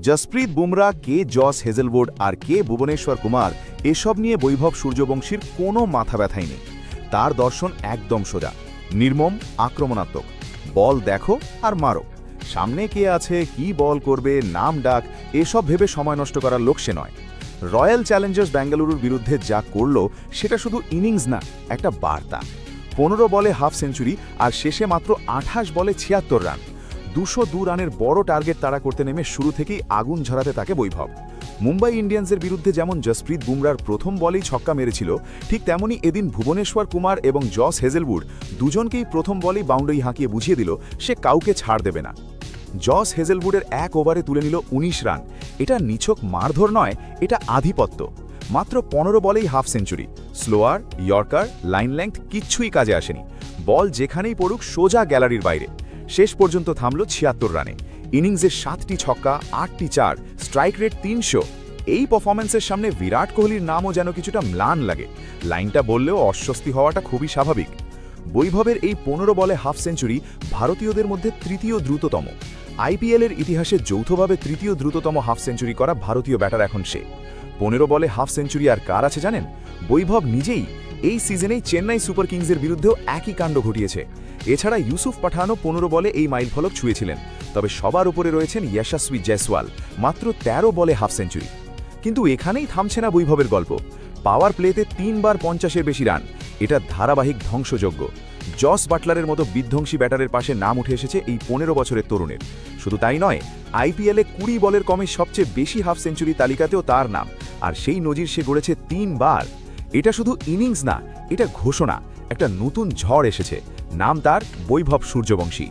জসপ্রীত বুমরা, কে Jos Hazlewood আর কে ভুবনেশ্বর কুমার এসব নিয়ে বৈভব সূর্যবংশীর কোনো মাথা ব্যথাই নেই। তার দর্শন একদম সোজা, নির্মম, আক্রমণাত্মক। বল দেখো আর মারো। সামনে কে আছে, কি বল করবে, নাম ডাক, এসব ভেবে সময় নষ্ট করার লোক সে নয়। রয়্যাল চ্যালেঞ্জার্স বেঙ্গালুরুর বিরুদ্ধে যা করল সেটা শুধু ইনিংস না, একটা বার্তা। 15 বলে হাফ সেঞ্চুরি আর শেষে মাত্র 28 বলে 76 রান। 202 রানের বড় টার্গেট তাড়া করতে নেমে শুরু থেকেই আগুন ঝরাতে থাকে বৈভব। মুম্বাই ইন্ডিয়ান্সের বিরুদ্ধে যেমন জসপ্রীত বুমরার প্রথম বলেই ছক্কা মেরেছিল, ঠিক তেমনই এদিন ভুবনেশ্বর কুমার এবং জস হেজেলউড দুজনকেই প্রথম বলেই বাউন্ডারি হাঁকিয়ে বুঝিয়ে দিল সে কাউকে ছাড় দেবে না। জস হেজেলউডের 1 ওভারে তুলে নিল 19 রান। এটা নিছক মারধর নয়, এটা আধিপত্য। মাত্র 15 বলেই half century. Slower, yorker, line length কিচ্ছুই কাজে আসেনি। বল যেখানেই পড়ুক সোজা গ্যালারির বাইরে। শেষ পর্যন্ত থামল 76 রানে। ইনিংসে 7টি ছক্কা, 8টি চার, স্ট্রাইক রেট 300। এই পারফরম্যান্সের সামনে বিরাট কোহলির নামও যেন কিছুটা ম্লান লাগে। লাইনটা বললেও অস্বস্তি হওয়াটা খুবই স্বাভাবিক। বৈভবের এই 15 বলে হাফ সেঞ্চুরি ভারতীয়দের মধ্যে তৃতীয় দ্রুততম। আইপিএলের ইতিহাসে যৌথভাবে তৃতীয় দ্রুততম হাফ সেঞ্চুরি করা ভারতীয় ব্যাটার এখন সে। 15 বলে হাফ সেঞ্চুরি আর কার আছে জানেন? বৈভব নিজেই। এই সিজনেই চেন্নাই সুপার কিংসের বিরুদ্ধেও একই কাণ্ড ঘটিয়েছে। এছাড়া ইউসুফ পাঠানও 15 বলে এই মাইলফলক ছুঁয়েছিলেন। তবে সবার উপরে রয়েছেন যশস্বী জয়সওয়াল, মাত্র 13 বলে হাফ সেঞ্চুরি। কিন্তু এখানেই থামছে না বৈভবের গল্প। পাওয়ার প্লেতে 3 বার 50-এর বেশি রান, এটা ধারাবাহিক ধ্বংসযজ্ঞ। জস বাটলারের মতো বিধ্বংসী ব্যাটারের পাশে নাম উঠে এসেছে এই 15 বছরের তরুণের। শুধু তাই নয়, আইপিএলে 20 বলের কমে সবচেয়ে বেশি হাফ সেঞ্চুরি তালিকাতেও তার নাম, আর সেই নজির সে গড়েছে 3 বার। এটা শুধু ইনিংস না, এটা ঘোষণা, একটা নতুন ঝড় এসেছে। নাম তার বৈভব সূর্যবংশী।